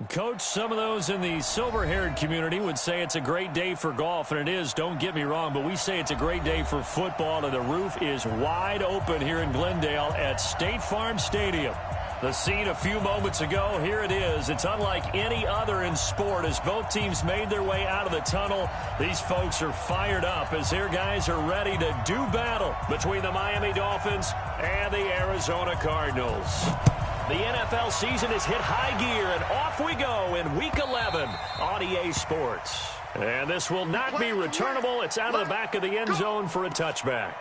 Coach, some of those in the silver-haired community would say it's a great day for golf, and it is, don't get me wrong, but we say it's a great day for football, and the roof is wide open here in Glendale at State Farm Stadium. The scene a few moments ago, here it is. It's unlike any other in sport as both teams made their way out of the tunnel. These folks are fired up as their guys are ready to do battle between the Miami Dolphins and the Arizona Cardinals. The NFL season has hit high gear, and off we go in Week 11 on EA Sports. And this will not be returnable. It's out of the back of the end zone for a touchback.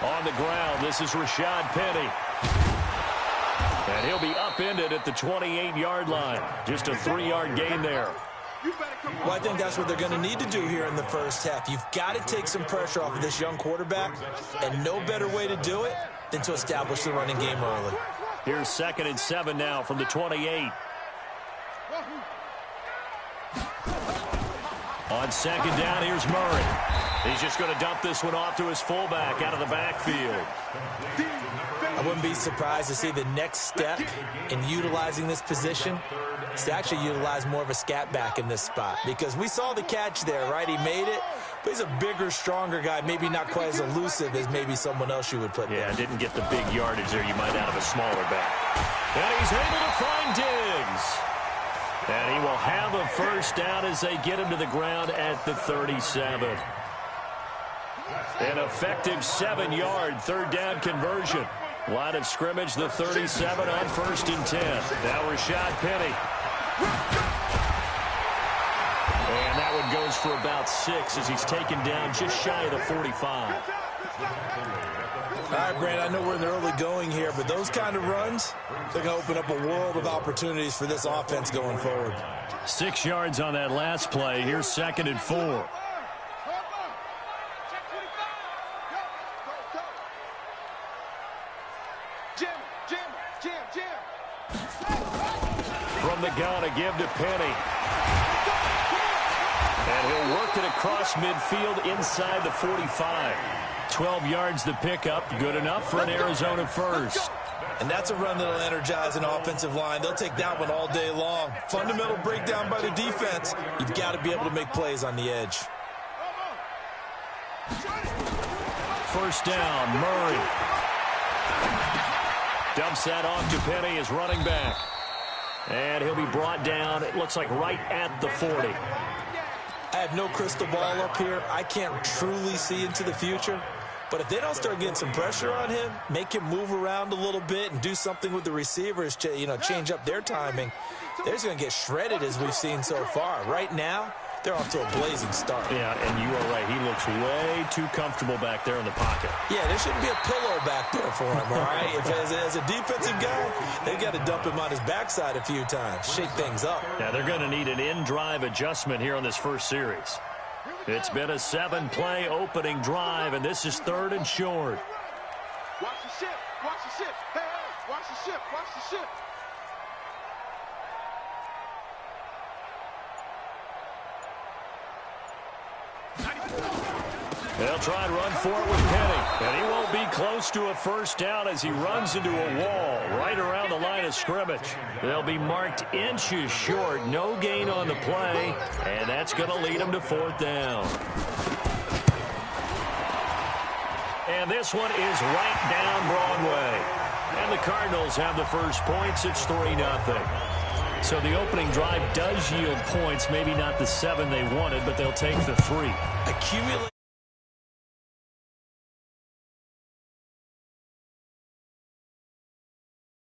On the ground, this is Rashad Penny. And he'll be upended at the 28-yard line. Just a 3-yard gain there. Well, I think that's what they're going to need to do here in the first half. You've got to take some pressure off of this young quarterback, and no better way to do it than to establish the running game early. Here's 2nd and 7 now from the 28. On 2nd down, here's Murray. He's just going to dump this one off to his fullback out of the backfield. I wouldn't be surprised to see the next step in utilizing this position is to actually utilize more of a scat back in this spot, because we saw the catch there, right? He made it, but he's a bigger, stronger guy, maybe not quite as elusive as maybe someone else you would put there. Yeah, didn't get the big yardage there you might out of a smaller back. And he's able to find Diggs. And he will have a first down as they get him to the ground at the 37. An effective 7-yard 3rd down conversion. Line of scrimmage, the 37 on 1st and 10. Now Rashad Penny. And that one goes for about 6 as he's taken down just shy of the 45. All right, Brandon, I know we're in the early going here, but those kind of runs, they're going to open up a world of opportunities for this offense going forward. 6 yards on that last play. Here's 2nd and 4. From the gun, a give to Penny. And he'll work it across midfield inside the 45. 12 yards the pickup, good enough for an Arizona first. And that's a run that'll energize an offensive line. They'll take that one all day long. Fundamental breakdown by the defense. You've got to be able to make plays on the edge. First down, Murray. Dumps that off to Penny as running back. And he'll be brought down, it looks like right at the 40. I have no crystal ball up here. I can't truly see into the future. But if they don't start getting some pressure on him, make him move around a little bit and do something with the receivers to, change up their timing, they're just going to get shredded as we've seen so far. Right now, they're off to a blazing start. Yeah, and you are right. He looks way too comfortable back there in the pocket. Yeah, there shouldn't be a pillow back there for him, all right? If as a defensive guy, they've got to dump him on his backside a few times, shake things up. Now, they're going to need an in-drive adjustment here on this first series. It's been a 7-play opening drive, and this is 3rd and short. Watch the ship. Watch the ship. Hey, watch the ship. Watch the ship. They'll try and run for it with Penny. And he won't be close to a first down as he runs into a wall right around the line of scrimmage. They'll be marked inches short. No gain on the play. And that's going to lead him to 4th down. And this one is right down Broadway. And the Cardinals have the first points. It's 3-0. So the opening drive does yield points. Maybe not the 7 they wanted, but they'll take the 3. Accumulate.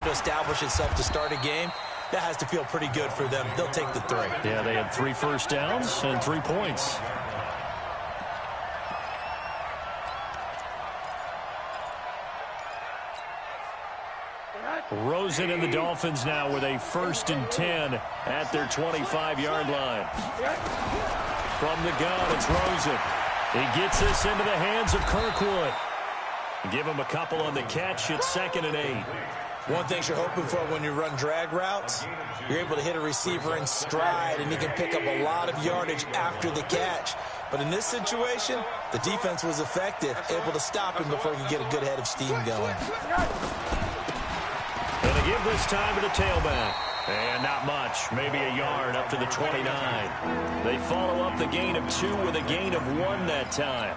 To establish itself to start a game, that has to feel pretty good for them. They'll take the 3. Yeah, they had 3 first downs and 3 points. Rosen and the Dolphins now with a 1st and 10 at their 25-yard line. From the gun, it's Rosen. He gets this into the hands of Kirkwood. Give him a couple on the catch. It's 2nd and 8. One thing you're hoping for when you run drag routes, you're able to hit a receiver in stride, and he can pick up a lot of yardage after the catch. But in this situation, the defense was effective, able to stop him before he could get a good head of steam going. Going to give this time to the tailback. And not much, maybe a yard up to the 29. They follow up the gain of 2 with a gain of 1 that time.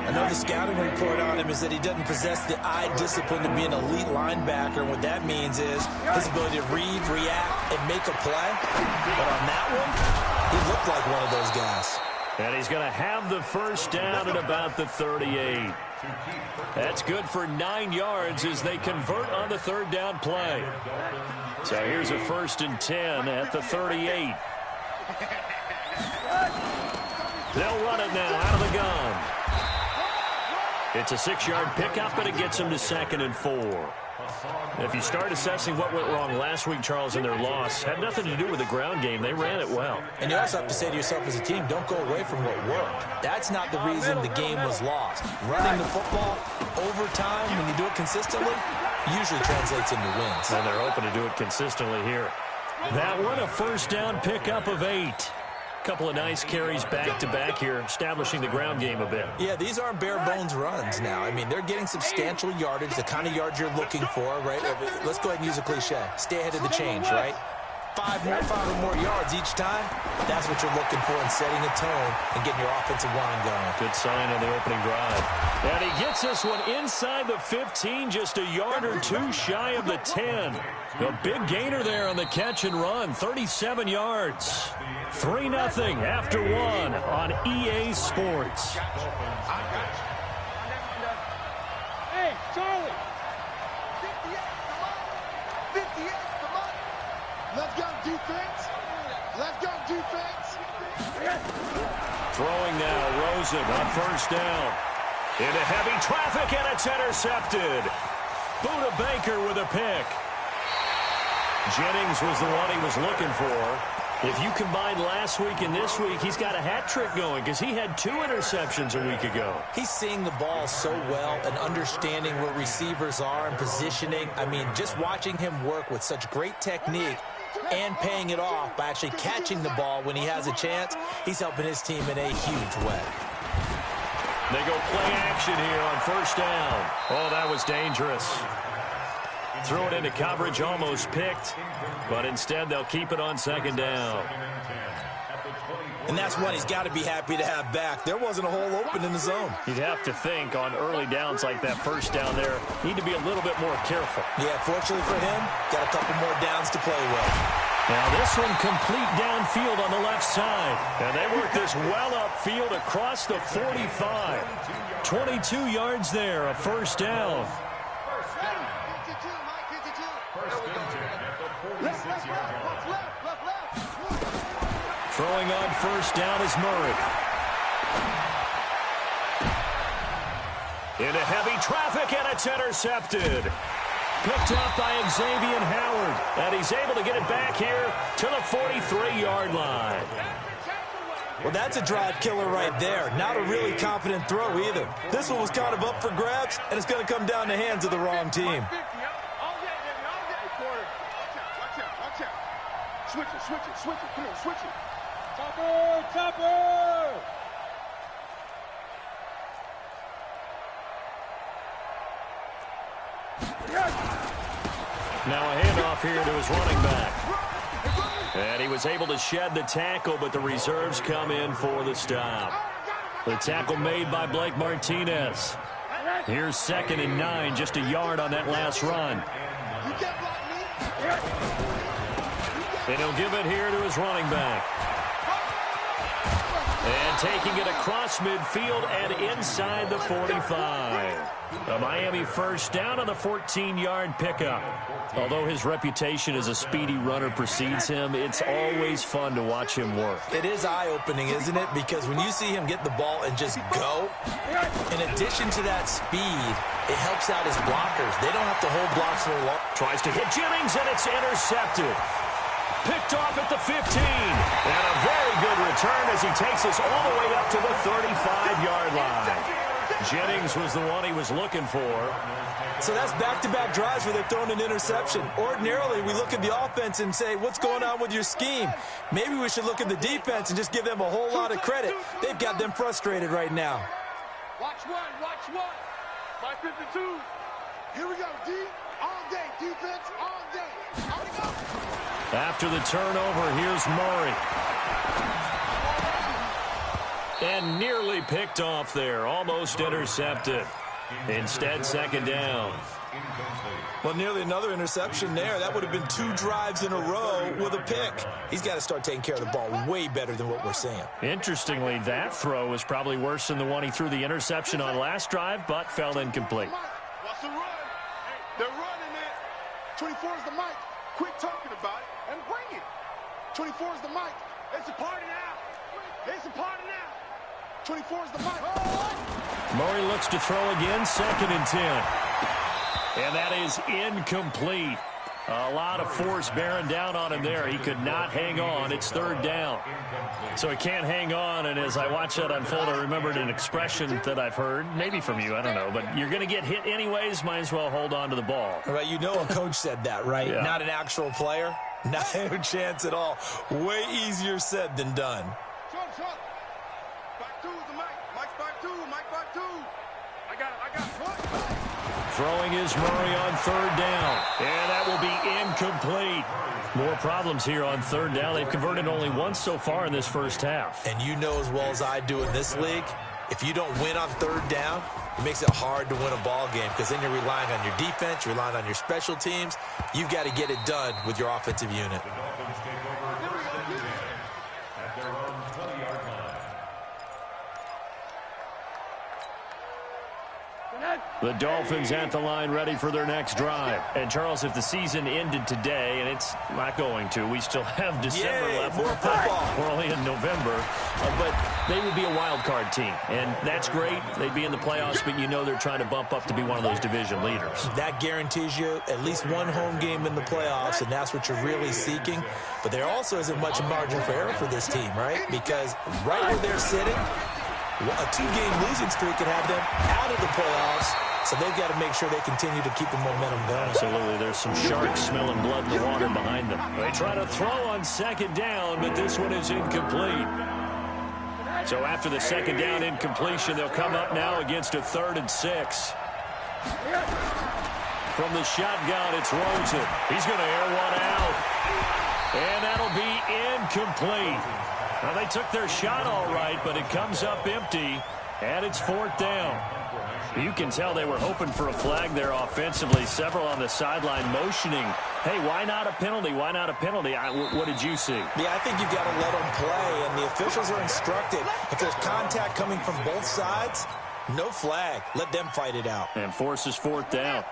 Another scouting report on him is that he doesn't possess the eye discipline to be an elite linebacker. And what that means is his ability to read, react, and make a play. But on that one, he looked like one of those guys. And he's going to have the first down at about the 38. That's good for 9 yards as they convert on the 3rd down play. So here's a 1st and 10 at the 38. They'll run it now out of the gun. It's a 6-yard pickup, and it gets them to 2nd and 4. If you start assessing what went wrong last week, Charles, in their loss, had nothing to do with the ground game. They ran it well. And you also have to say to yourself as a team, don't go away from what worked. That's not the reason the game was lost. Running the football over time, when you do it consistently, usually translates into wins. And they're hoping to do it consistently here. That one, a 1st down pickup of 8. Couple of nice carries back-to-back here, establishing the ground game a bit. Yeah, these aren't bare-bones runs now. I mean, they're getting substantial yardage, the kind of yards you're looking for, right? Let's go ahead and use a cliche. Stay ahead of the change, right? 5 or more yards each time. That's what you're looking for in setting a tone and getting your offensive line going. Good sign on the opening drive. And he gets this one inside the 15, just a yard or 2 shy of the 10. A big gainer there on the catch and run, 37 yards. 3-0 after 1 on EA Sports. Hey, Charlie. 58, come on. Let's go defense. Let's go defense. Throwing now, Rosen on 1st down. Into heavy traffic, and it's intercepted. Buda Baker with a pick. Jennings was the one he was looking for. If you combine last week and this week, he's got a hat trick going because he had 2 interceptions a week ago. He's seeing the ball so well and understanding where receivers are and positioning. I mean, just watching him work with such great technique and paying it off by actually catching the ball when he has a chance, he's helping his team in a huge way. They go play action here on 1st down. Oh, that was dangerous. Threw it into coverage, almost picked, but instead they'll keep it on 2nd down. And that's one he's got to be happy to have back. There wasn't a hole open in the zone. You'd have to think on early downs like that 1st down there, need to be a little bit more careful. Yeah, fortunately for him, got a couple more downs to play with. Now this one complete downfield on the left side. And they work this well upfield across the 45. 22 yards there, a 1st down. Throwing on 1st down is Murray. Into heavy traffic, and it's intercepted. Picked up by Xavier Howard, and he's able to get it back here to the 43-yard line. Well, that's a drive killer right there. Not a really confident throw either. This one was kind of up for grabs, and it's going to come down the hands of the wrong team. Switch it. Come on, switch it. Topper! Now a handoff here to his running back. And he was able to shed the tackle, but the reserves come in for the stop. The tackle made by Blake Martinez. Here's 2nd and 9, just a yard on that last run. And he'll give it here to his running back. And taking it across midfield and inside the 45. A Miami 1st down on the 14-yard pickup. Although his reputation as a speedy runner precedes him, it's always fun to watch him work. It is eye-opening, isn't it? Because when you see him get the ball and just go, in addition to that speed, it helps out his blockers. They don't have to hold blocks for long. Tries to hit Jennings, and it's intercepted. Picked off at the 15. And a very good return as he takes us all the way up to the 35-yard line. Jennings was the one he was looking for. So that's back-to-back drives where they've thrown an interception. Ordinarily, we look at the offense and say, what's going on with your scheme? Maybe we should look at the defense and just give them a whole lot of credit. They've got them frustrated right now. Watch one, watch one. My 52. Here we go, D. All day, defense, all day. All go. After the turnover, here's Murray. And nearly picked off there. Almost intercepted. Instead, second down. Well, nearly another interception there. That would have been 2 drives in a row with a pick. He's got to start taking care of the ball way better than what we're seeing. Interestingly, that throw was probably worse than the one he threw the interception on last drive, but fell incomplete. What's the run? They're running it. 24 is the mic. Quit talking about it and bring it. 24 is the mic. It's a party now. It's a party now. 24 is the mic. Murray looks to throw again, 2nd and 10. And that is incomplete. A lot of force bearing down on him there. He could not hang on. It's 3rd down. So he can't hang on, and as I watch that unfold, I remembered an expression that I've heard, maybe from you, I don't know, but you're going to get hit anyways, might as well hold on to the ball. Right, you know a coach said that, right? Yeah. Not an actual player. Not a chance at all. Way easier said than done. Short. Back 2 is the mic. Mike back 2. Mike back 2. I got it. Throwing is Murray on 3rd down. And that will be incomplete. More problems here on 3rd down. They've converted only once so far in this first half. And you know as well as I do in this league, if you don't win on 3rd down, it makes it hard to win a ball game because then you're relying on your defense, you're relying on your special teams. You've got to get it done with your offensive unit. The Dolphins at the line ready for their next drive. And, Charles, if the season ended today, and it's not going to, we still have December left. More football. We're only in November. But they would be a wild card team. And that's great. They'd be in the playoffs, but you know they're trying to bump up to be one of those division leaders. That guarantees you at least one home game in the playoffs, and that's what you're really seeking. But there also isn't much margin for error for this team, right? Because right where they're sitting, a 2-game losing streak could have them out of the playoffs. So they've got to make sure they continue to keep the momentum going. Absolutely. There's some sharks smelling blood in the water behind them. They try to throw on 2nd down, but this one is incomplete. So after the 2nd down incompletion, they'll come up now against a 3rd and 6. From the shotgun, it's Rosen. He's going to air one out. And that'll be incomplete. Now, they took their shot all right, but it comes up empty, and it's 4th down. You can tell they were hoping for a flag there offensively. Several on the sideline motioning, hey, why not a penalty? Why not a penalty? What did you see? Yeah, I think you've got to let them play, and the officials are instructed. If there's contact coming from both sides, no flag. Let them fight it out. And forces 4th down.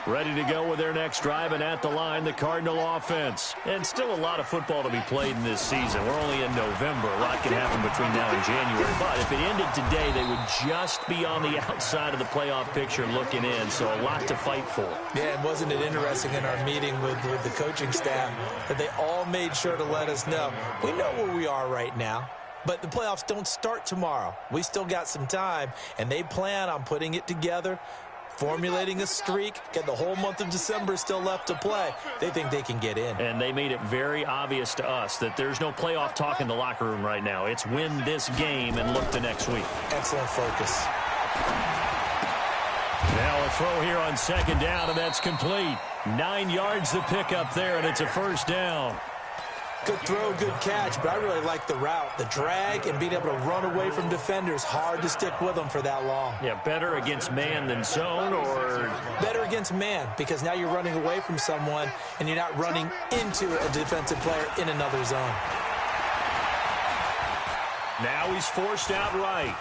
Ready to go with their next drive, and at the line, the Cardinal offense. And still a lot of football to be played in this season. We're only in November. A lot can happen between now and January. But if it ended today, they would just be on the outside of the playoff picture looking in. So a lot to fight for. Yeah, and wasn't it interesting in our meeting with the coaching staff that they all made sure to let us know, we know where we are right now. But the playoffs don't start tomorrow. We still got some time, and they plan on putting it together, formulating a streak, get the whole month of December still left to play. They think they can get in. And they made it very obvious to us that there's no playoff talk in the locker room right now. It's win this game and look to next week. Excellent focus. Now a throw here on 2nd down, and that's complete. 9 yards to pick up there, and it's a 1st down. Good throw, good catch, but I really like the route. The drag and being able to run away from defenders, hard to stick with them for that long. Yeah, better against man than zone, or? Better against man, because now you're running away from someone and you're not running into a defensive player in another zone. Now he's forced out right.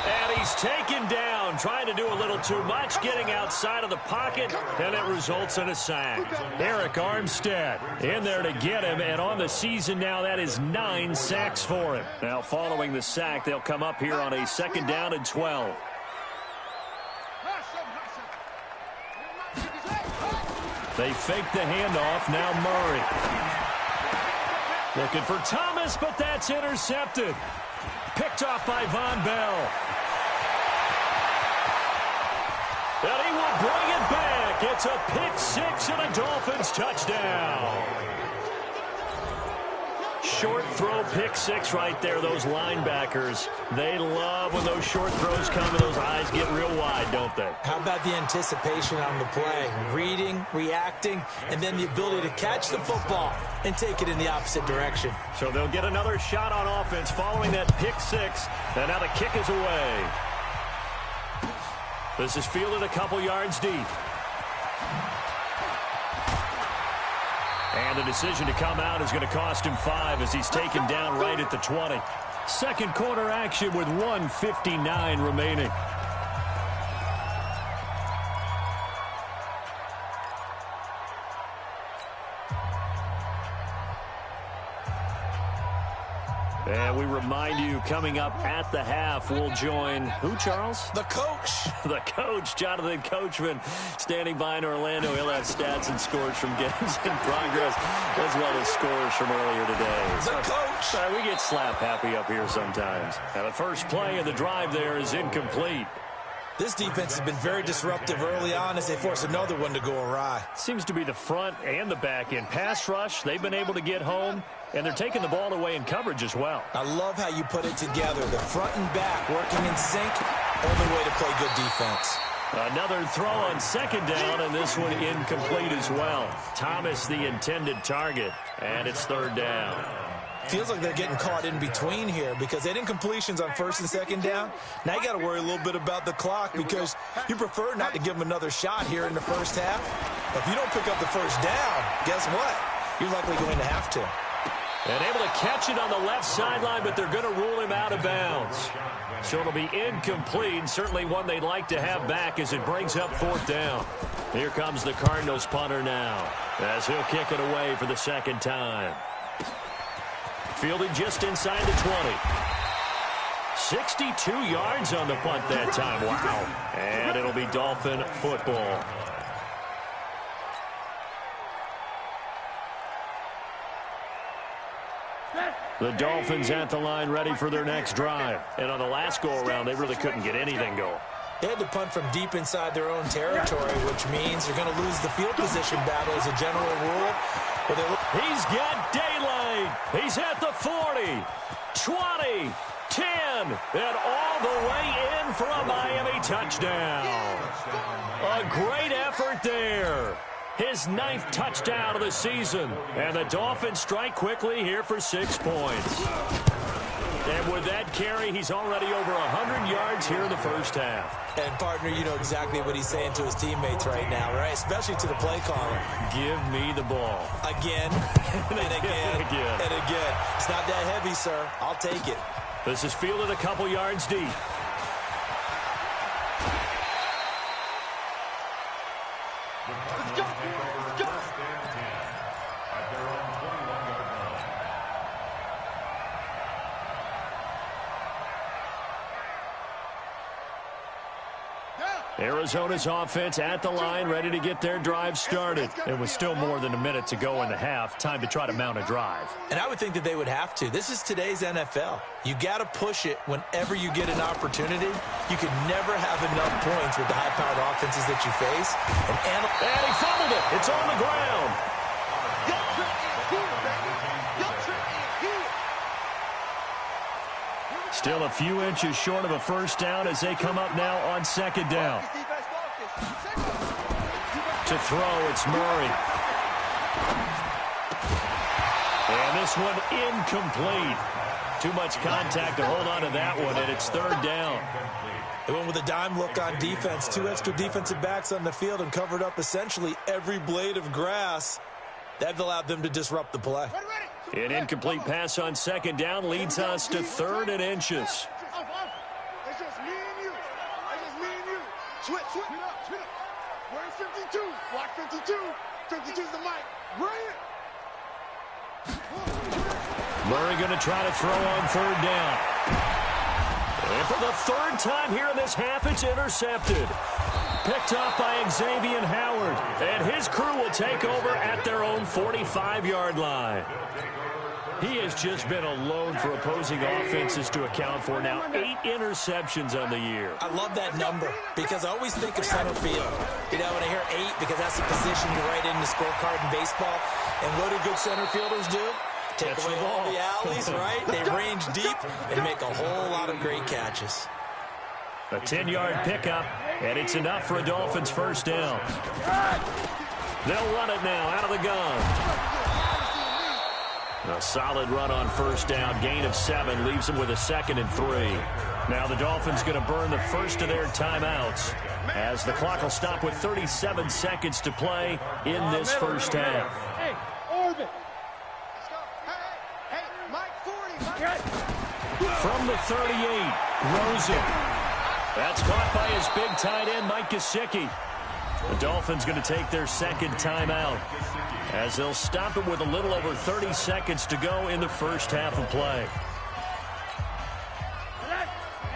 And he's taken down, trying to do a little too much, getting outside of the pocket, and it results in a sack. Eric Armstead in there to get him, and on the season now, that is 9 sacks for him. Now, following the sack, they'll come up here on a 2nd down and 12. They fake the handoff, now Murray. Looking for Thomas, but that's intercepted. Picked off by Von Bell. It's a pick six and a Dolphins touchdown. Short throw pick six right there. Those linebackers, they love when those short throws come and those eyes get real wide, don't they? How about the anticipation on the play? Reading, reacting, and then the ability to catch the football and take it in the opposite direction. So they'll get another shot on offense following that pick six. And now the kick is away. This is fielded a couple yards deep. And the decision to come out is going to cost him 5 as he's taken down right at the 20. Second quarter action with 1:59 remaining. And we remind you, coming up at the half, we'll join who, Charles? The coach. The coach, Jonathan Coachman, standing by in Orlando. He'll have stats and scores from games in progress, as well as scores from earlier today. The coach. We get slap happy up here sometimes. And the first play of the drive there is incomplete. This defense has been very disruptive early on as they force another one to go awry. Seems to be the front and the back end. Pass rush, they've been able to get home, and they're taking the ball away in coverage as well. I love how you put it together. The front and back working in sync. Only way to play good defense. Another throw on second down, and this one incomplete as well. Thomas, the intended target, and it's third down. Feels like they're getting caught in between here because they didn't incompletions on first and second down. Now you got to worry a little bit about the clock because you prefer not to give them another shot here in the first half. But if you don't pick up the first down, guess what? You're likely going to have to. And able to catch it on the left sideline, but they're going to rule him out of bounds. So it'll be incomplete, certainly one they'd like to have back as it brings up fourth down. Here comes the Cardinals punter now as he'll kick it away for the second time. Fielded just inside the 20. 62 yards on the punt that time. Wow. And it'll be Dolphin football. The Dolphins at the line ready for their next drive. And on the last go-around, they really couldn't get anything going. They had to punt from deep inside their own territory, which means they're going to lose the field position battle as a general rule. He's got daylight. He's at the 40, 20, 10, and all the way in for a Miami touchdown. A great effort there. His 9th touchdown of the season. And the Dolphins strike quickly here for 6 points. And with that carry, he's already over 100 yards here in the first half. And, partner, you know exactly what he's saying to his teammates right now, right? Especially to the play caller. Give me the ball. Again, and again, and again. It's not that heavy, sir. I'll take it. This is fielded a couple yards deep. Let's go. Let's go. Arizona's offense at the line, ready to get their drive started. It was still more than a minute to go in the half. Time to try to mount a drive. And I would think that they would have to. This is today's NFL. You got to push it whenever you get an opportunity. You can never have enough points with the high-powered offenses that you face. And he fumbled it. It's on the ground. Still a few inches short of a first down as they come up now on second down. To throw, it's Murray. And this one incomplete. Too much contact to hold on to that one, and it's third down. They went with a dime look on defense. 2 extra defensive backs on the field and covered up essentially every blade of grass. That allowed them to disrupt the play. An incomplete pass on second down leads us to 3rd and inches. It's just me and you. It's just me and you. Switch up. We're in 52. Block 52. 52 is the mic. Bring it. Murray going to try to throw on 3rd down. And for the 3rd time here in this half, it's intercepted. Picked up by Xavier Howard. And his crew will take over at their own 45-yard line. He has just been a load for opposing offenses to account for. Now 8 interceptions on the year. I love that number because I always think of center field. You know, when I hear 8, because that's a position you write in the scorecard in baseball. And what do good center fielders do? Take away all the alleys, right? They range deep and make a whole lot of great catches. A 10-yard pickup, and it's enough for a Dolphins first down. They'll run it now out of the gun. A solid run on first down. Gain of 7 leaves them with a 2nd and 3. Now the Dolphins going to burn the first of their timeouts as the clock will stop with 37 seconds to play in this first half. Hey, Orbit. Let's go. Hey, Mike 40. From the 38, Rosen. That's caught by his big tight end, Mike Gesicki. The Dolphins going to take their 2nd timeout as they'll stop it with a little over 30 seconds to go in the first half of play.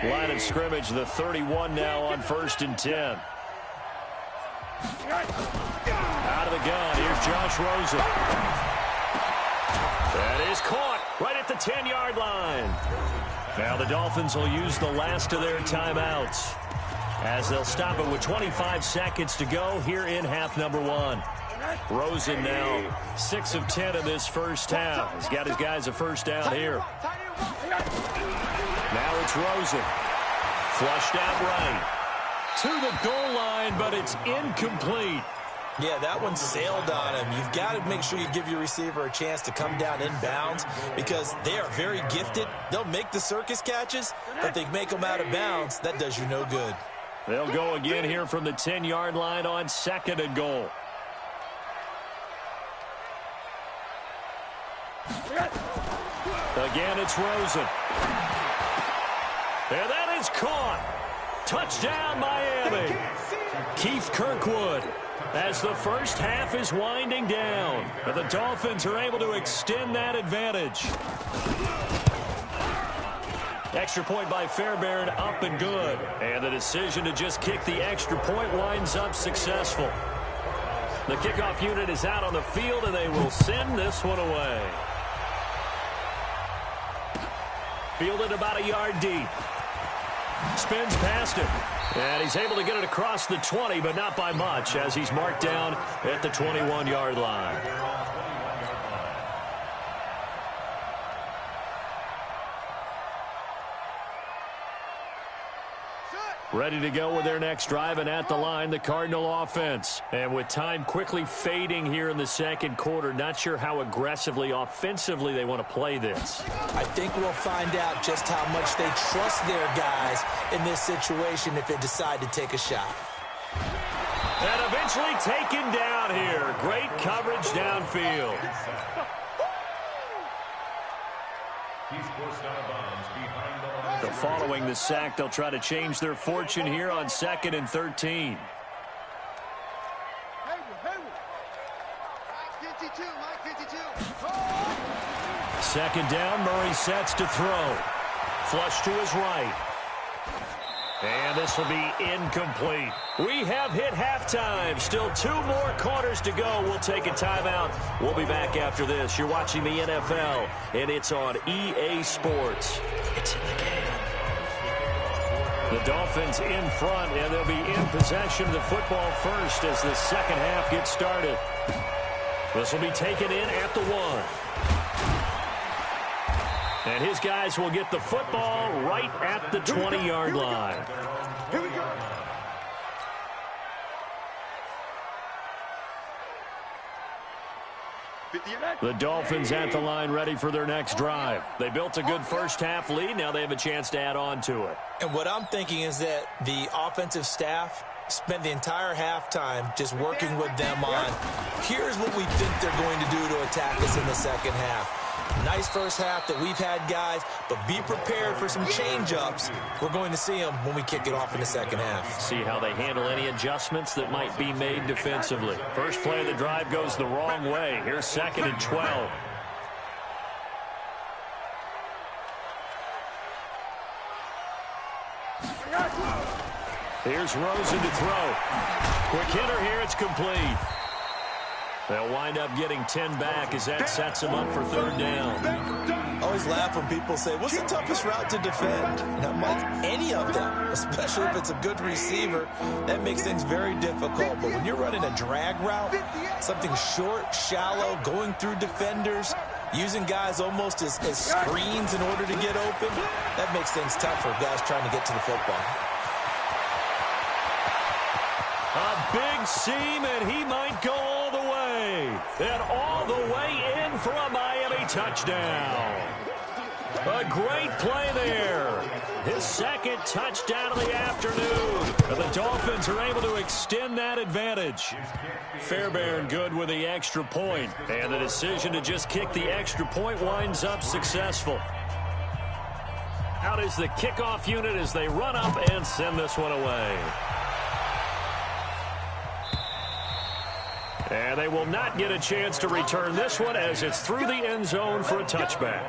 Line of scrimmage, the 31 now on 1st and 10. Out of the gun, here's Josh Rosen. That is caught right at the 10-yard line. Now the Dolphins will use the last of their timeouts as they'll stop it with 25 seconds to go here in half number 1. Rosen now 6 of 10 in this first half. He's got his guys a first down here. Now it's Rosen. Flushed out right. To the goal line, but it's incomplete. Yeah, that one sailed on him. You've got to make sure you give your receiver a chance to come down inbounds because they are very gifted. They'll make the circus catches, but they make them out of bounds. That does you no good. They'll go again here from the 10-yard line on 2nd and goal. Again, it's Rosen. And that is caught. Touchdown, Miami. Keith Kirkwood, as the first half is winding down. And the Dolphins are able to extend that advantage. Extra point by Fairbairn, up and good. And the decision to just kick the extra point winds up successful. The kickoff unit is out on the field, and they will send this one away. Fielded about a yard deep. Spins past it. And he's able to get it across the 20, but not by much, as he's marked down at the 21-yard line. Ready to go with their next drive, and at the line, the Cardinal offense. And with time quickly fading here in the second quarter, not sure how aggressively, offensively they want to play this. I think we'll find out just how much they trust their guys in this situation if they decide to take a shot. And eventually taken down here. Great coverage downfield. He's forced out of bounds behind the line. Following the sack, they'll try to change their fortune here on 2nd and 13. Second down, Murray sets to throw. Flush to his right. And this will be incomplete. We have hit halftime. Still 2 more quarters to go. We'll take a timeout. We'll be back after this. You're watching the NFL, and it's on EA Sports. It's in the game. The Dolphins in front, and they'll be in possession of the football first as the second half gets started. This will be taken in at the 1. And his guys will get the football right at the 20-yard line. Here we go. The Dolphins at the line ready for their next drive. They built a good first half lead. Now they have a chance to add on to it. And what I'm thinking is that the offensive staff spent the entire halftime just working with them on, here's what we think they're going to do to attack us in the second half. Nice first half that we've had, guys, but be prepared for some change-ups. We're going to see them when we kick it off in the second half. See how they handle any adjustments that might be made defensively. First play of the drive goes the wrong way. Here's 2nd and 12. Here's Rosen to throw. Quick hitter here, it's complete. They'll wind up getting 10 back as that sets them up for third down. I always laugh when people say, what's the toughest route to defend? And I'm like, any of them, especially if it's a good receiver. That makes things very difficult. But when you're running a drag route, something short, shallow, going through defenders, using guys almost as screens in order to get open, that makes things tough for guys trying to get to the football. A big seam, and he might go all the way. And all the way in for a Miami touchdown. A great play there. His second touchdown of the afternoon. And the Dolphins are able to extend that advantage. Fairbairn good with the extra point. And the decision to just kick the extra point winds up successful. Out is the kickoff unit as they run up and send this one away. And they will not get a chance to return this one as it's through the end zone for a touchback.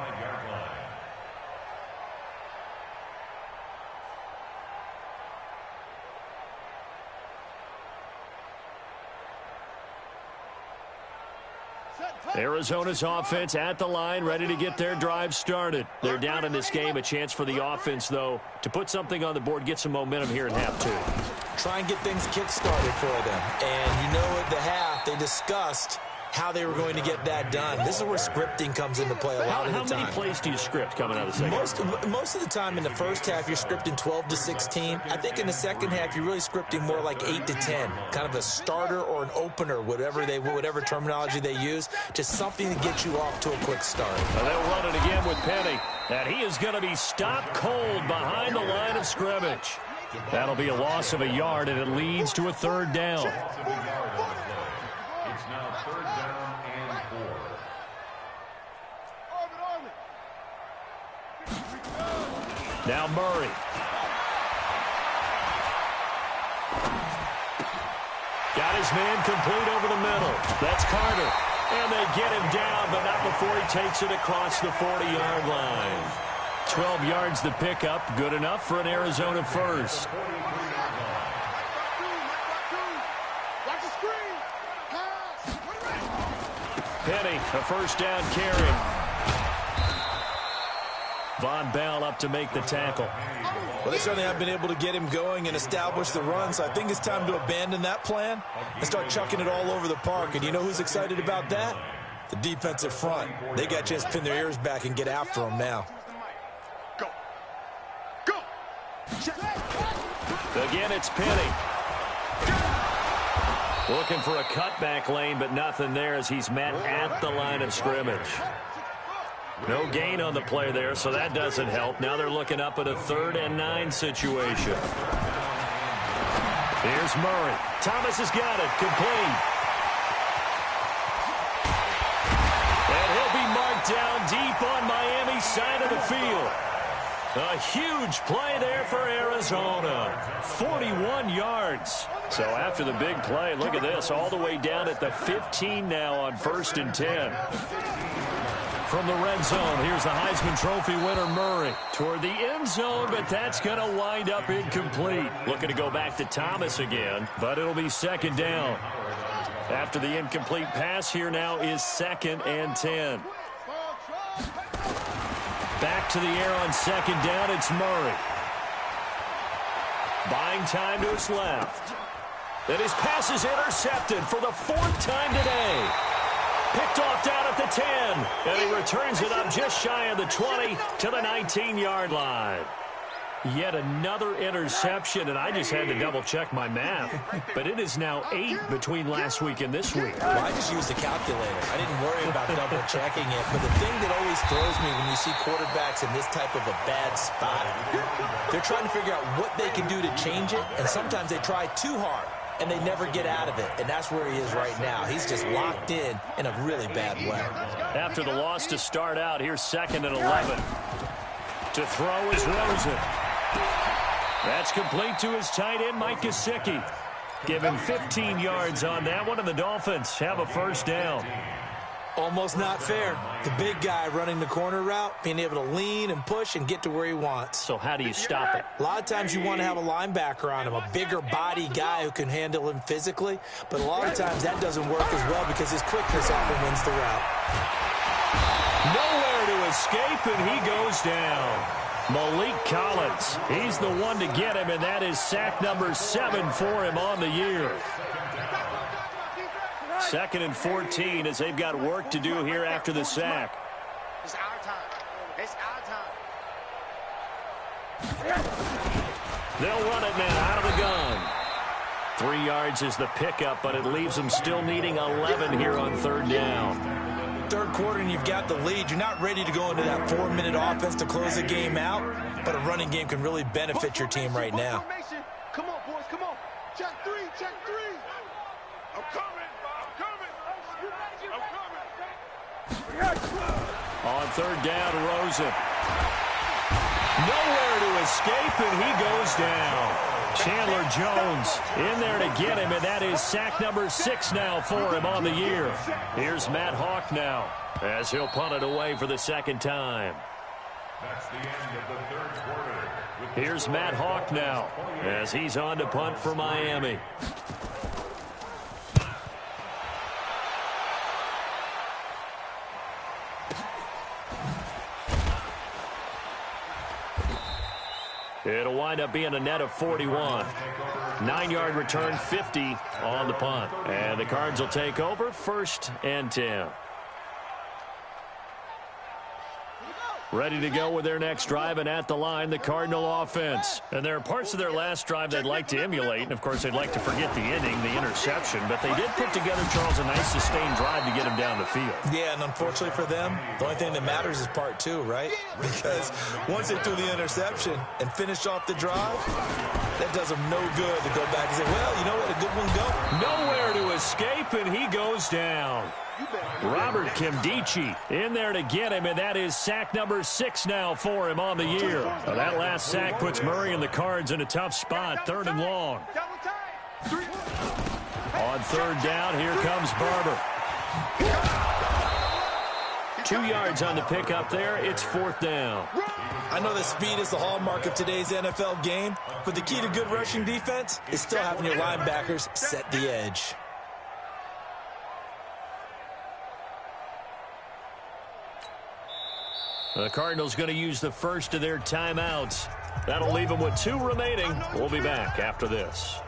Arizona's offense at the line, ready to get their drive started. They're down in this game. A chance for the offense, though, to put something on the board, get some momentum here in half two. Try and get things kick-started for them. And you know at the half, they discussed how they were going to get that done. This is where scripting comes into play a lot of the time. How many plays do you script coming out of the second? Most of the time in the first half, you're scripting 12 to 16. I think in the second half, you're really scripting more like 8 to 10. Kind of a starter or an opener, whatever terminology they use. Just something to get you off to a quick start. And they'll run it again with Penny. And he is going to be stopped cold behind the line of scrimmage. That'll be a loss of a yard, and it leads to a third down. It's now third down and 4. Now Murray. Got his man complete over the middle. That's Carter. And they get him down, but not before he takes it across the 40-yard line. 12 yards the pickup. Good enough for an Arizona first. Penny, a first down carry. Von Bell up to make the tackle. Well, they certainly have been able to get him going and establish the run, so I think it's time to abandon that plan and start chucking it all over the park. And you know who's excited about that? The defensive front. They got a chance to pin their ears back and get after him now. Go. Go. Again, it's Penny. Looking for a cutback lane, but nothing there as he's met at the line of scrimmage. No gain on the play there, so that doesn't help. Now they're looking up at a 3rd and 9 situation. Here's Murray. Thomas has got it. Complete. And he'll be marked down deep on Miami's side of the field. A huge play there for Arizona. 41 yards. So after the big play, look at this, all the way down at the 15 now on 1st and 10. From the red zone, here's the Heisman Trophy winner Murray toward the end zone, but that's going to wind up incomplete. Looking to go back to Thomas again, but it'll be 2nd down. After the incomplete pass, here now is 2nd and 10. Back to the air on 2nd down, it's Murray. Buying time to his left. And his pass is intercepted for the 4th time today. Picked off down at the 10. And he returns it up just shy of the 20 to the 19-yard line. Yet another interception, and I just had to double-check my math. But it is now 8 between last week and this week. Well, I just used a calculator. I didn't worry about double-checking it. But the thing that always throws me when you see quarterbacks in this type of a bad spot, they're trying to figure out what they can do to change it, and sometimes they try too hard, and they never get out of it. And that's where he is right now. He's just locked in a really bad way. After the loss to start out, here's 2nd and 11. To throw is Rosen. That's complete to his tight end, Mike Gesicki. Give him 15 yards on that one, and the Dolphins have a 1st down. Almost not fair. The big guy running the corner route, being able to lean and push and get to where he wants. So how do you stop it? A lot of times you want to have a linebacker on him, a bigger body guy who can handle him physically, but a lot of times that doesn't work as well because his quickness often wins the route. Nowhere to escape, and he goes down. Malik Collins, he's the one to get him, and that is sack number 7 for him on the year. 2nd and 14 as they've got work to do here after the sack. It's our time. It's our time. They'll run it now out of the gun. 3 yards is the pickup, but it leaves them still needing 11 here on 3rd down. Third quarter and you've got the lead. You're not ready to go into that 4-minute offense to close the game out, but a running game can really benefit your team right now. Come on, boys, come on. Check 3, check 3. I'm coming. On 3rd down, Rosen. Nowhere to escape, and he goes down. Chandler Jones in there to get him, and that is sack number 6 now for him on the year. Here's Matt Hawk now as he'll punt it away for the 2nd time. That's the end of the 3rd quarter. Here's Matt Hawk now as he's on to punt for Miami. It'll wind up being a net of 41. 9-yard return, 50 on the punt. And the Cards will take over 1st and 10. Ready to go with their next drive, and at the line, the Cardinal offense. And there are parts of their last drive they'd like to emulate, and of course they'd like to forget the inning, the interception, but they did put together, Charles, a nice sustained drive to get him down the field. Yeah, and unfortunately for them, the only thing that matters is part 2, right? Because once they threw the interception and finished off the drive, that does them no good to go back and say, well, you know what, a good one go. Nowhere to escape, and he goes down. Robert Kimdichie in there to get him, and that is sack number 6 now for him on the year. Now that last sack puts Murray and the Cards in a tough spot, 3rd and long. On 3rd down, here comes Barber. 2 yards on the pickup there. It's 4th down. I know that speed is the hallmark of today's NFL game, but the key to good rushing defense is still having your linebackers set the edge. The Cardinals going to use the first of their timeouts. That'll leave them with 2 remaining. We'll be back after this.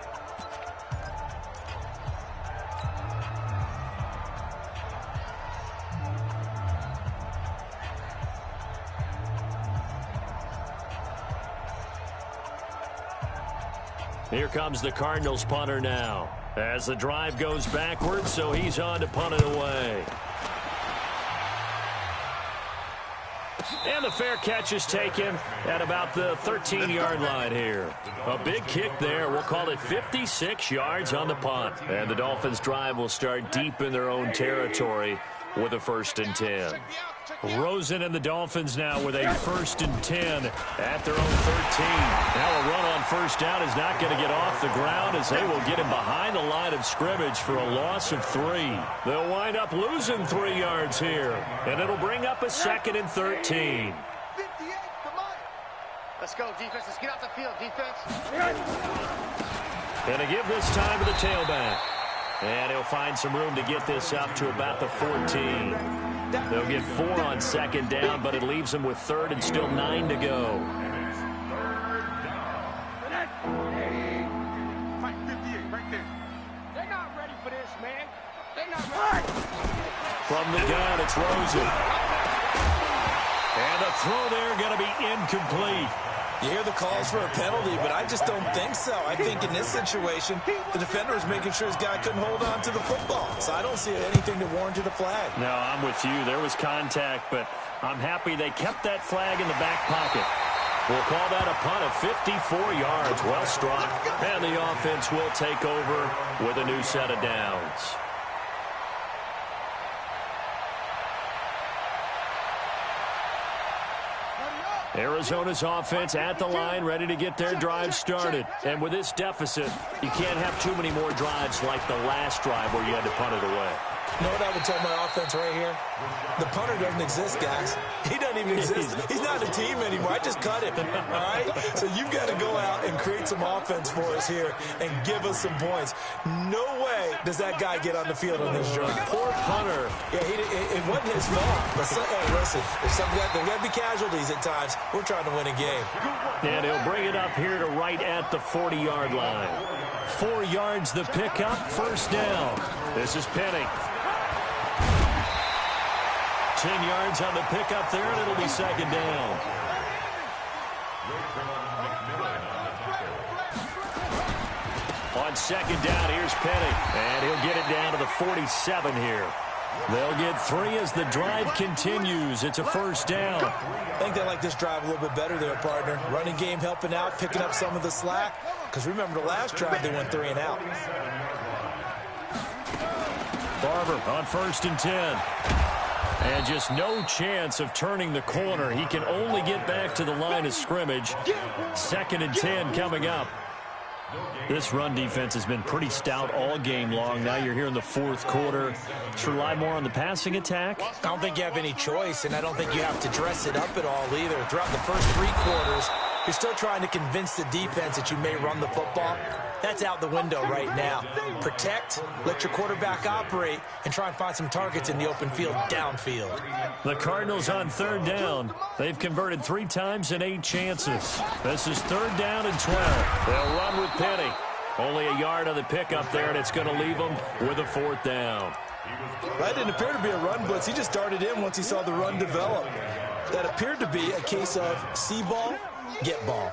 Here comes the Cardinals punter now. As the drive goes backwards, so he's on to punt it away. And the fair catch is taken at about the 13-yard line here. A big kick there. We'll call it 56 yards on the punt. And the Dolphins' drive will start deep in their own territory with a 1st and 10. Rosen and the Dolphins now with a 1st and 10 at their own 13. Now a run on 1st down is not going to get off the ground as they will get him behind the line of scrimmage for a loss of 3. They'll wind up losing 3 yards here, and it'll bring up a 2nd and 13. Let's go, defense. Let's get off the field, defense. And to give this time to the tailback. And he'll find some room to get this up to about the 14. They'll get 4 on 2nd down, but it leaves them with 3rd and still 9 to go. Fight 58 right there. They're not ready for this, man. They're not ready. From the gun, it's Rosen. And the throw there going to be incomplete. You hear the calls for a penalty, but I just don't think so. I think in this situation, the defender is making sure his guy couldn't hold on to the football. So I don't see anything to warrant the flag. No, I'm with you. There was contact, but I'm happy they kept that flag in the back pocket. We'll call that a punt of 54 yards. Well struck. And the offense will take over with a new set of downs. Arizona's offense at the line, ready to get their drive started. And with this deficit, you can't have too many more drives like the last drive where you had to punt it away. You know what I would tell my offense right here? The punter doesn't exist, guys. He doesn't even exist. He's not a team anymore. I just cut him, all right? So you've got to go out and create some offense for us here and give us some points. No way does that guy get on the field on this drive. Poor punter. Yeah, it wasn't his fault. But hey, listen, there's got to be casualties at times. We're trying to win a game. And he'll bring it up here to right at the 40-yard line. 4 yards the pickup, first down. This is Penny. 10 yards on the pickup there, and it'll be second down. On second down, here's Penny. And he'll get it down to the 47 here. They'll get 3 as the drive continues. It's a first down. I think they like this drive a little bit better there, partner. Running game helping out, picking up some of the slack. Because remember the last drive, they went 3 and out. Barber on first and 10. And just no chance of turning the corner. He can only get back to the line of scrimmage. Second and 10 coming up. This run defense has been pretty stout all game long. Now you're here in the fourth quarter. Let's rely more on the passing attack. I don't think you have any choice, and I don't think you have to dress it up at all either. Throughout the first 3 quarters, you're still trying to convince the defense that you may run the football. That's out the window right now. Protect, let your quarterback operate, and try and find some targets in the open field downfield. The Cardinals on third down. They've converted 3 times in 8 chances. This is third down and 12. They'll run with Penny. Only a yard on the pickup there, and it's going to leave them with a fourth down. That didn't appear to be a run blitz. He just darted in once he saw the run develop. That appeared to be a case of see ball, get ball.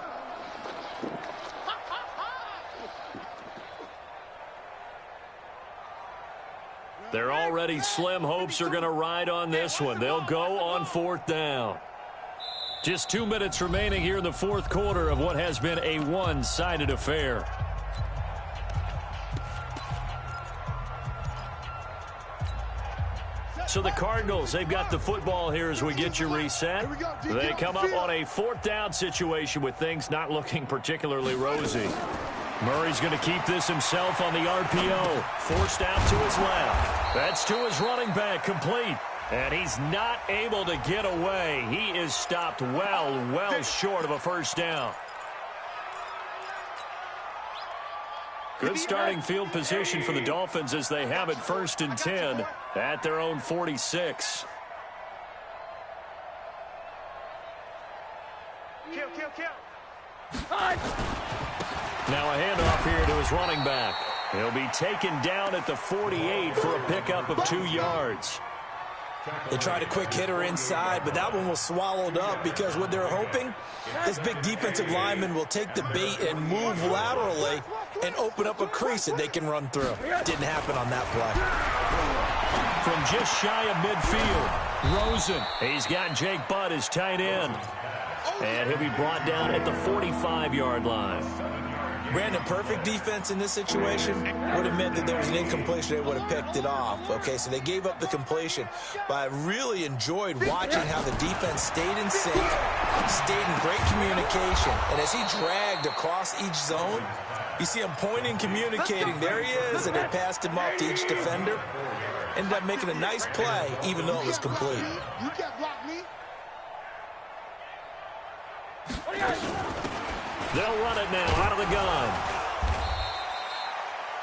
Their already slim hopes are going to ride on this one. They'll go on fourth down. Just 2 minutes remaining here in the fourth quarter of what has been a one-sided affair. So the Cardinals, they've got the football here as we get you reset. They come up on a fourth down situation with things not looking particularly rosy. Murray's going to keep this himself on the RPO. Forced out to his left. That's to his running back, complete. And he's not able to get away. He is stopped well short of a first down. Good starting field position for the Dolphins as they have it first and 10 at their own 46. Kill. Now a handoff here to his running back. He'll be taken down at the 48 for a pickup of 2 yards. They tried a quick hitter inside, but that one was swallowed up because what they're hoping, this big defensive lineman will take the bait and move laterally and open up a crease that they can run through. Didn't happen on that play. From just shy of midfield, Rosen. He's got Jake Butt as tight end. And he'll be brought down at the 45-yard line. Brandon, perfect defense in this situation would have meant that there was an incompletion. They would have picked it off. Okay, so they gave up the completion. But I really enjoyed watching how the defense stayed in sync, stayed in great communication. And as he dragged across each zone, you see him pointing, communicating. There he is, and they passed him off to each defender. Ended up making a nice play, even though it was complete. You can't block me. They'll run it now out of the gun.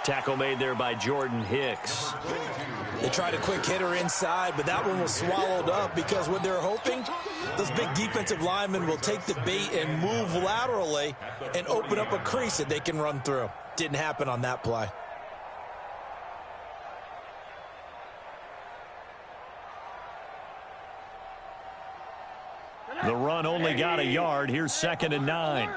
Tackle made there by Jordan Hicks. They tried a quick hitter inside, but that one was swallowed up because what they're hoping, those big defensive linemen will take the bait and move laterally and open up a crease that they can run through. Didn't happen on that play. The run only got a yard. Here's second and 9.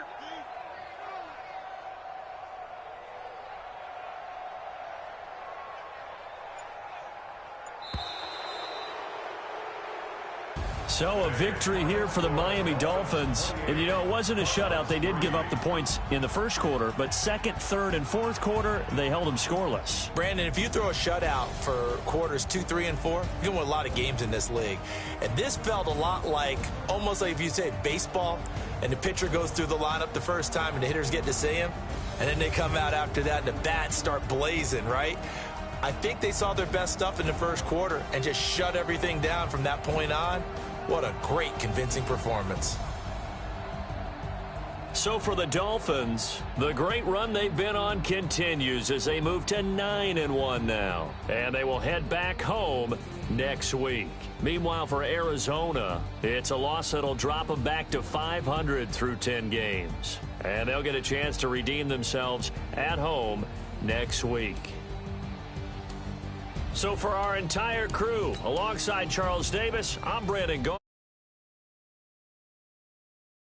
So a victory here for the Miami Dolphins. And, you know, it wasn't a shutout. They did give up the points in the first quarter, but second, third, and fourth quarter, they held them scoreless. Brandon, if you throw a shutout for quarters 2, 3, and 4, you're going to win a lot of games in this league. And this felt a lot like, almost like if you say baseball, and the pitcher goes through the lineup the first time and the hitters get to see him, and then they come out after that and the bats start blazing, right? I think they saw their best stuff in the first quarter and just shut everything down from that point on. What a great, convincing performance. So for the Dolphins, the great run they've been on continues as they move to 9-1 now. And they will head back home next week. Meanwhile, for Arizona, it's a loss that'll drop them back to 500 through 10 games. And they'll get a chance to redeem themselves at home next week. So for our entire crew, alongside Charles Davis, I'm Brandon Goff.